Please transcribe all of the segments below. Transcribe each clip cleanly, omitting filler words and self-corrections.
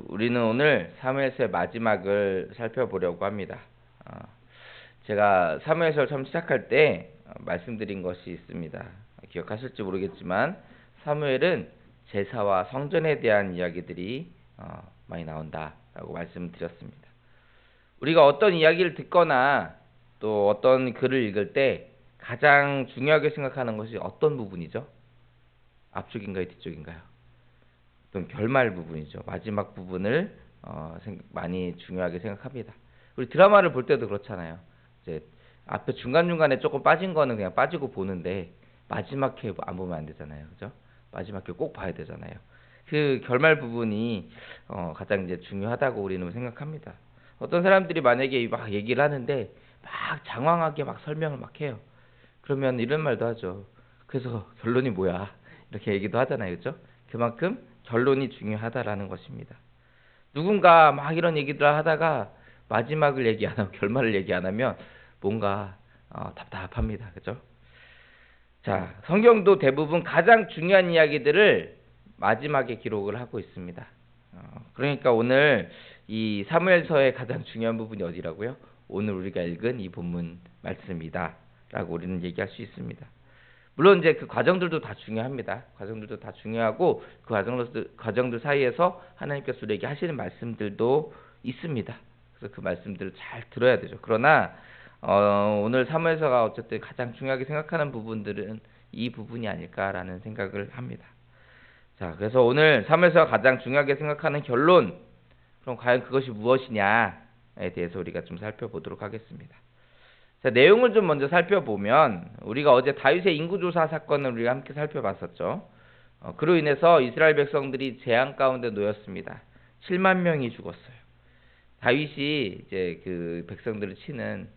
우리는 오늘 사무엘서의 마지막을 살펴보려고 합니다. 제가 사무엘서를 처음 시작할 때 말씀드린 것이 있습니다. 기억하실지 모르겠지만 사무엘은 제사와 성전에 대한 이야기들이 많이 나온다라고 말씀드렸습니다. 우리가 어떤 이야기를 듣거나 또 어떤 글을 읽을 때 가장 중요하게 생각하는 것이 어떤 부분이죠? 앞쪽인가요, 뒤쪽인가요? 어떤 결말 부분이죠. 마지막 부분을 많이 중요하게 생각합니다. 우리 드라마를 볼 때도 그렇잖아요. 이제 앞에 중간중간에 조금 빠진 거는 그냥 빠지고 보는데 마지막 회 안 보면 안 되잖아요. 그죠? 마지막 회 꼭 봐야 되잖아요. 그 결말 부분이 가장 이제 중요하다고 우리는 생각합니다. 어떤 사람들이 만약에 막 얘기를 하는데 막 장황하게 막 설명을 막 해요. 그러면 이런 말도 하죠. 그래서 결론이 뭐야? 이렇게 얘기도 하잖아요. 그죠? 그만큼 결론이 중요하다라는 것입니다. 누군가 막 이런 얘기들 하다가 마지막을 얘기 안 하고 결말을 얘기 안 하면 뭔가 답답합니다. 그죠? 자, 성경도 대부분 가장 중요한 이야기들을 마지막에 기록을 하고 있습니다. 그러니까 오늘 이 사무엘서의 가장 중요한 부분이 어디라고요? 오늘 우리가 읽은 이 본문 말씀이다 라고 우리는 얘기할 수 있습니다. 물론 이제 그 과정들도 다 중요합니다. 과정들도 다 중요하고 그 과정들 사이에서 하나님께서 우리에게 하시는 말씀들도 있습니다. 그래서 그 말씀들을 잘 들어야 되죠. 그러나 오늘 사무엘서가 어쨌든 가장 중요하게 생각하는 부분들은 이 부분이 아닐까라는 생각을 합니다. 자, 그래서 오늘 사무엘서가 가장 중요하게 생각하는 결론, 그럼 과연 그것이 무엇이냐에 대해서 우리가 좀 살펴보도록 하겠습니다. 자, 내용을 좀 먼저 살펴보면 우리가 어제 다윗의 인구조사 사건을 우리가 함께 살펴봤었죠. 그로 인해서 이스라엘 백성들이 재앙 가운데 놓였습니다. 7만 명이 죽었어요. 다윗이 이제 그 백성들을 치는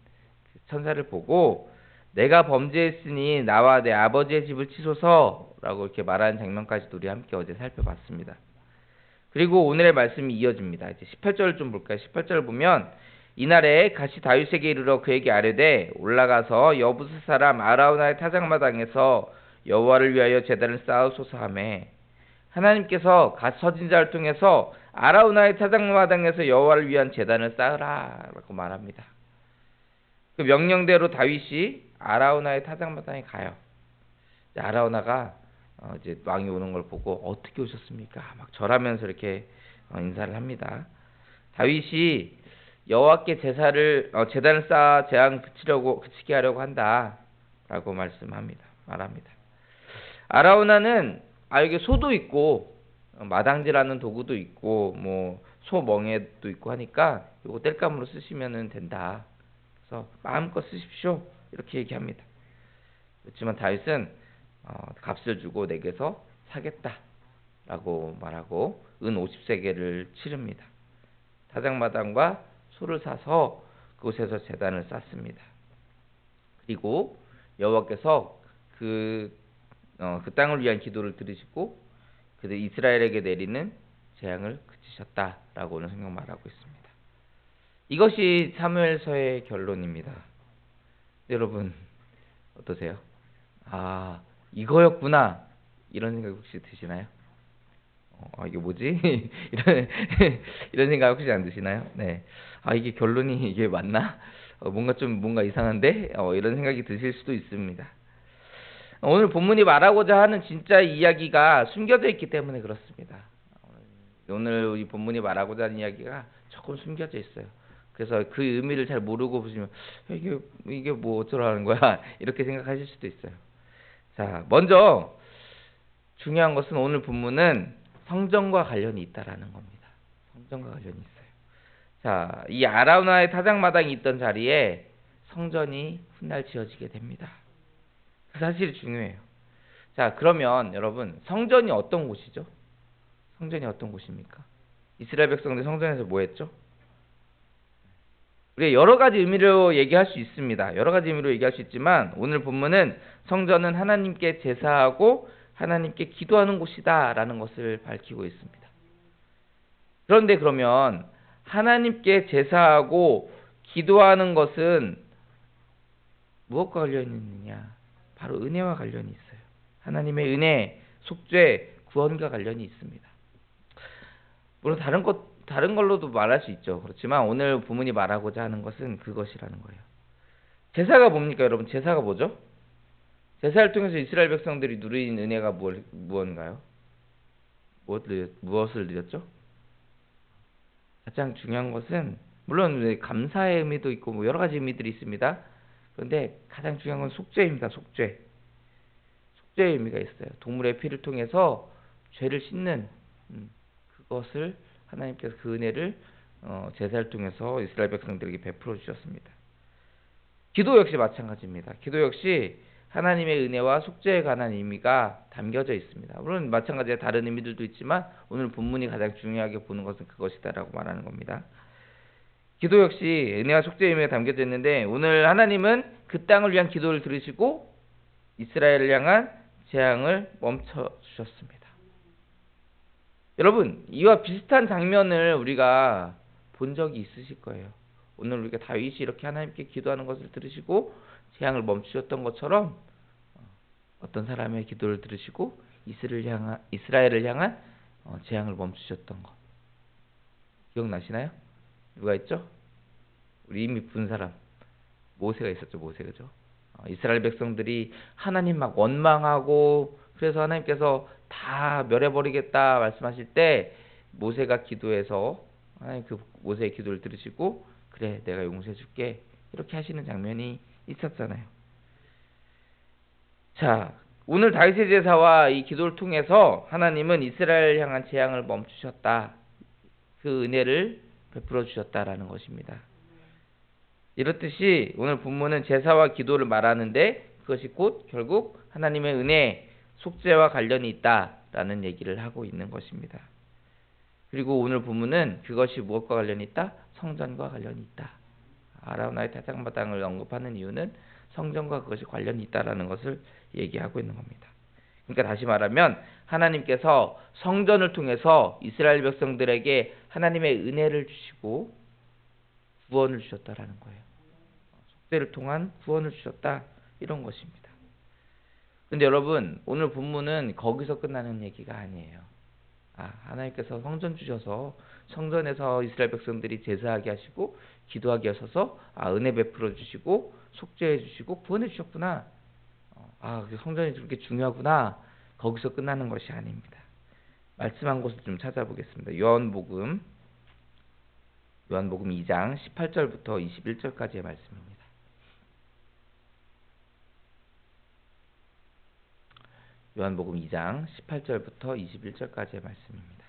천사를 보고 내가 범죄했으니 나와 내 아버지의 집을 치소서라고 이렇게 말하는 장면까지도 우리 함께 어제 살펴봤습니다. 그리고 오늘의 말씀이 이어집니다. 이제 18절을 좀 볼까요? 18절을 보면 이날에 가시 다윗에게 이르러 그에게 아뢰되 올라가서 여부스 사람 아라우나의 타작마당에서 여호와를 위하여 제단을 쌓으소서 하매 하나님께서 갓 선지자를 통해서 아라우나의 타작마당에서 여호와를 위한 제단을 쌓으라라고 말합니다. 그 명령대로 다윗이 아라우나의 타작마당에 가요. 아라우나가 이제 왕이 오는 걸 보고 어떻게 오셨습니까? 막 절하면서 이렇게 인사를 합니다. 다윗이 여호와께 제단을 쌓아 재앙 그치게 하려고 한다라고 말합니다. 아라우나는 여기 소도 있고 마당질하는 도구도 있고 뭐 소멍에도 있고 하니까 이거 땔감으로 쓰시면 된다. 그래서 마음껏 쓰십시오. 이렇게 얘기합니다. 그렇지만 다윗은 값을 주고 내게서 사겠다라고 말하고 은 50세겔을 치릅니다. 타작마당과 소를 사서 그곳에서 제단을 쌓습니다. 그리고 여호와께서 그 땅을 위한 기도를 들으시고 그들 이스라엘에게 내리는 재앙을 그치셨다라고 오늘 성경 말하고 있습니다. 이것이 사무엘서의 결론입니다. 여러분 어떠세요? 이거였구나 이런 생각 혹시 드시나요? 이게 뭐지? 이런 생각 혹시 안 드시나요? 네. 이게 결론이 이게 맞나? 뭔가 이상한데? 이런 생각이 드실 수도 있습니다. 오늘 본문이 말하고자 하는 진짜 이야기가 숨겨져 있기 때문에 그렇습니다. 오늘 이 본문이 말하고자 하는 이야기가 조금 숨겨져 있어요. 그래서 그 의미를 잘 모르고 보시면 이게 뭐 어쩌라는 거야? 이렇게 생각하실 수도 있어요. 자, 먼저 중요한 것은 오늘 본문은 성전과 관련이 있다라는 겁니다. 성전과 관련이 있어요. 자, 이 아라우나의 타작마당이 있던 자리에 성전이 훗날 지어지게 됩니다. 그 사실이 중요해요. 자, 그러면 여러분 성전이 어떤 곳이죠? 성전이 어떤 곳입니까? 이스라엘 백성들 성전에서 뭐 했죠? 우리가 여러 가지 의미로 얘기할 수 있습니다. 여러 가지 의미로 얘기할 수 있지만 오늘 본문은 성전은 하나님께 제사하고 하나님께 기도하는 곳이다 라는 것을 밝히고 있습니다. 그런데 그러면 하나님께 제사하고 기도하는 것은 무엇과 관련이 있느냐? 바로 은혜와 관련이 있어요. 하나님의 은혜, 속죄, 구원과 관련이 있습니다. 물론 다른 것 다른 걸로도 말할 수 있죠. 그렇지만 오늘 본문이 말하고자 하는 것은 그것이라는 거예요. 제사가 뭡니까, 여러분? 제사가 뭐죠? 제사를 통해서 이스라엘 백성들이 누린 은혜가 무엇인가요? 무엇을 누렸죠? 가장 중요한 것은 물론 감사의 의미도 있고 뭐 여러 가지 의미들이 있습니다. 그런데 가장 중요한 건 속죄입니다. 속죄의 의미가 있어요. 동물의 피를 통해서 죄를 씻는 그것을 하나님께서 그 은혜를 제사를 통해서 이스라엘 백성들에게 베풀어 주셨습니다. 기도 역시 마찬가지입니다. 기도 역시 하나님의 은혜와 속죄에 관한 의미가 담겨져 있습니다. 물론 마찬가지로 다른 의미들도 있지만 오늘 본문이 가장 중요하게 보는 것은 그것이다라고 말하는 겁니다. 기도 역시 은혜와 속죄의 의미가 담겨져 있는데 오늘 하나님은 그 땅을 위한 기도를 들으시고 이스라엘을 향한 재앙을 멈춰 주셨습니다. 여러분, 이와 비슷한 장면을 우리가 본 적이 있으실 거예요. 오늘 우리가 다윗이 이렇게 하나님께 기도하는 것을 들으시고 재앙을 멈추셨던 것처럼 어떤 사람의 기도를 들으시고 이스라엘을 향한 재앙을 멈추셨던 것 기억나시나요? 누가 있죠? 우리 이미 본 사람 모세가 있었죠. 모세, 그죠? 이스라엘 백성들이 하나님 막 원망하고 그래서 하나님께서 다 멸해버리겠다 말씀하실 때 모세가 기도해서 하나님 그 모세의 기도를 들으시고 그래 내가 용서해줄게 이렇게 하시는 장면이 있었잖아요. 자, 오늘 다윗의 제사와 이 기도를 통해서 하나님은 이스라엘 향한 재앙을 멈추셨다. 그 은혜를 베풀어 주셨다라는 것입니다. 이렇듯이 오늘 본문은 제사와 기도를 말하는데 그것이 곧 결국 하나님의 은혜, 속죄와 관련이 있다라는 얘기를 하고 있는 것입니다. 그리고 오늘 본문은 그것이 무엇과 관련이 있다? 성전과 관련이 있다. 아라우나의 타작마당을 언급하는 이유는 성전과 그것이 관련이 있다라는 것을 얘기하고 있는 겁니다. 그러니까 다시 말하면 하나님께서 성전을 통해서 이스라엘 백성들에게 하나님의 은혜를 주시고 구원을 주셨다라는 거예요. 속죄를 통한 구원을 주셨다 이런 것입니다. 근데 여러분 오늘 본문은 거기서 끝나는 얘기가 아니에요. 하나님께서 성전 주셔서 성전에서 이스라엘 백성들이 제사하게 하시고 기도하게 하셔서 은혜 베풀어 주시고 속죄해 주시고 구원해 주셨구나. 성전이 그렇게 중요하구나. 거기서 끝나는 것이 아닙니다. 말씀한 곳을 좀 찾아보겠습니다. 요한복음 2장 18절부터 21절까지의 말씀입니다. 요한복음 2장 18절부터 21절까지의 말씀입니다.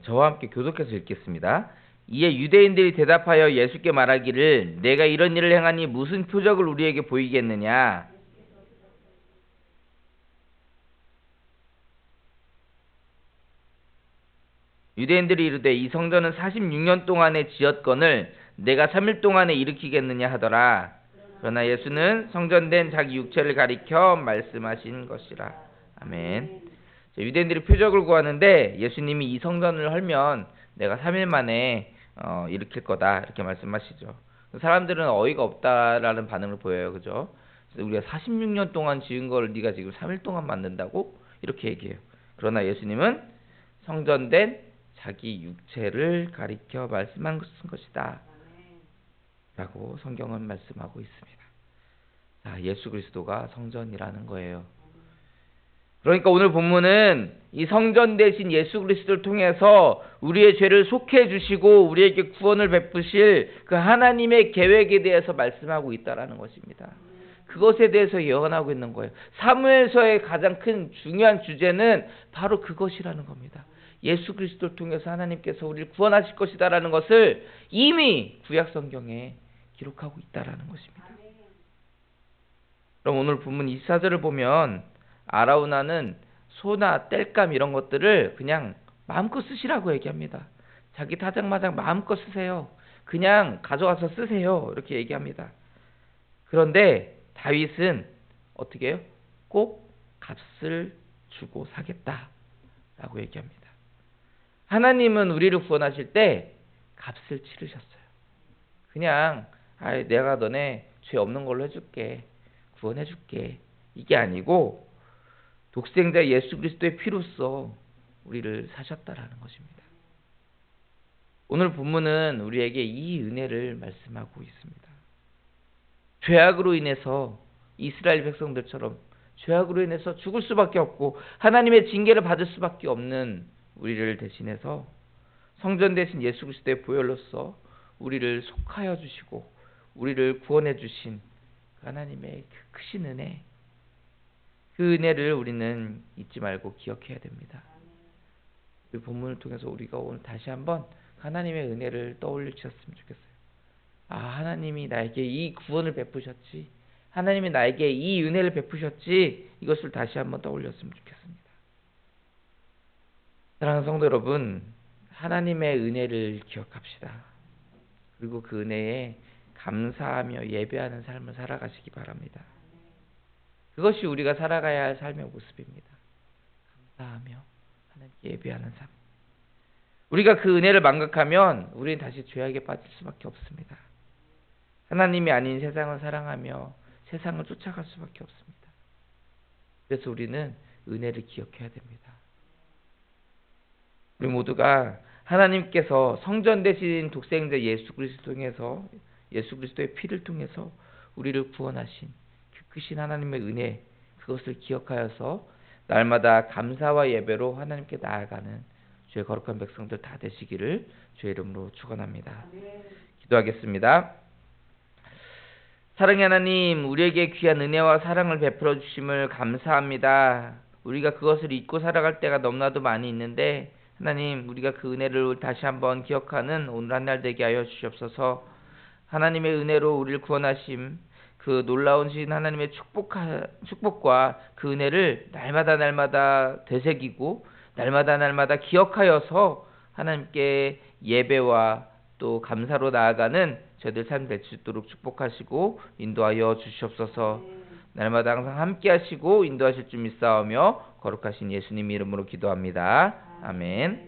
저와 함께 교독해서 읽겠습니다. 이에 유대인들이 대답하여 예수께 말하기를 내가 이런 일을 행하니 무슨 표적을 우리에게 보이겠느냐? 유대인들이 이르되 이 성전은 46년 동안에 지었건을 내가 3일 동안에 일으키겠느냐 하더라. 그러나 예수는 성전된 자기 육체를 가리켜 말씀하신 것이라. 아멘. 유대인들이 표적을 구하는데 예수님이 이 성전을 헐면 내가 3일 만에 일으킬 거다 이렇게 말씀하시죠. 사람들은 어이가 없다라는 반응을 보여요. 그죠? 우리가 46년 동안 지은 걸 네가 지금 3일 동안 만든다고? 이렇게 얘기해요. 그러나 예수님은 성전된 자기 육체를 가리켜 말씀한 것이다 라고 성경은 말씀하고 있습니다. 예수 그리스도가 성전이라는 거예요. 그러니까 오늘 본문은 이 성전 대신 예수 그리스도를 통해서 우리의 죄를 속해 주시고 우리에게 구원을 베푸실 그 하나님의 계획에 대해서 말씀하고 있다라는 것입니다. 그것에 대해서 예언하고 있는 거예요. 사무엘서의 가장 큰 중요한 주제는 바로 그것이라는 겁니다. 예수 그리스도를 통해서 하나님께서 우리를 구원하실 것이다라는 것을 이미 구약 성경에 기록하고 있다라는 것입니다. 그럼 오늘 본문 24절을 보면 아라우나는 소나 땔감 이런 것들을 그냥 마음껏 쓰시라고 얘기합니다. 자기 타작마작 마음껏 쓰세요. 그냥 가져와서 쓰세요. 이렇게 얘기합니다. 그런데 다윗은 어떻게 해요? 꼭 값을 주고 사겠다라고 얘기합니다. 하나님은 우리를 구원하실 때 값을 치르셨어요. 그냥 내가 너네 죄 없는 걸로 해줄게. 구원해줄게. 이게 아니고 독생자 예수 그리스도의 피로써 우리를 사셨다라는 것입니다. 오늘 본문은 우리에게 이 은혜를 말씀하고 있습니다. 죄악으로 인해서 이스라엘 백성들처럼 죄악으로 인해서 죽을 수밖에 없고 하나님의 징계를 받을 수밖에 없는 우리를 대신해서 성전 대신 예수 그리스도의 보혈로서 우리를 속하여 주시고 우리를 구원해 주신 하나님의 그 크신 은혜, 그 은혜를 우리는 잊지 말고 기억해야 됩니다. 이 본문을 통해서 우리가 오늘 다시 한번 하나님의 은혜를 떠올리셨으면 좋겠어요. 아, 하나님이 나에게 이 구원을 베푸셨지, 하나님이 나에게 이 은혜를 베푸셨지, 이것을 다시 한번 떠올렸으면 좋겠습니다. 사랑하는 성도 여러분, 하나님의 은혜를 기억합시다. 그리고 그 은혜에 감사하며 예배하는 삶을 살아가시기 바랍니다. 그것이 우리가 살아가야 할 삶의 모습입니다. 감사하며 하나님께 예배하는 삶. 우리가 그 은혜를 망각하면 우리는 다시 죄악에 빠질 수밖에 없습니다. 하나님이 아닌 세상을 사랑하며 세상을 쫓아갈 수밖에 없습니다. 그래서 우리는 은혜를 기억해야 됩니다. 우리 모두가 하나님께서 성전 대신 독생자 예수 그리스도의 피를 통해서 우리를 구원하신 그 크신 하나님의 은혜, 그것을 기억하여서 날마다 감사와 예배로 하나님께 나아가는 주의 거룩한 백성들 다 되시기를 주의 이름으로 축원합니다. 기도하겠습니다. 사랑의 하나님, 우리에게 귀한 은혜와 사랑을 베풀어 주심을 감사합니다. 우리가 그것을 잊고 살아갈 때가 너무나도 많이 있는데 하나님, 우리가 그 은혜를 다시 한번 기억하는 오늘 한 날 되게 하여 주시옵소서. 하나님의 은혜로 우리를 구원하심, 그 놀라운 신 하나님의 축복과 그 은혜를 날마다 되새기고 날마다 기억하여서 하나님께 예배와 또 감사로 나아가는 저희들 삶 될 수 있도록 축복하시고 인도하여 주시옵소서. 날마다 항상 함께 하시고 인도하실 줄 믿사오며 거룩하신 예수님 이름으로 기도합니다. 아멘.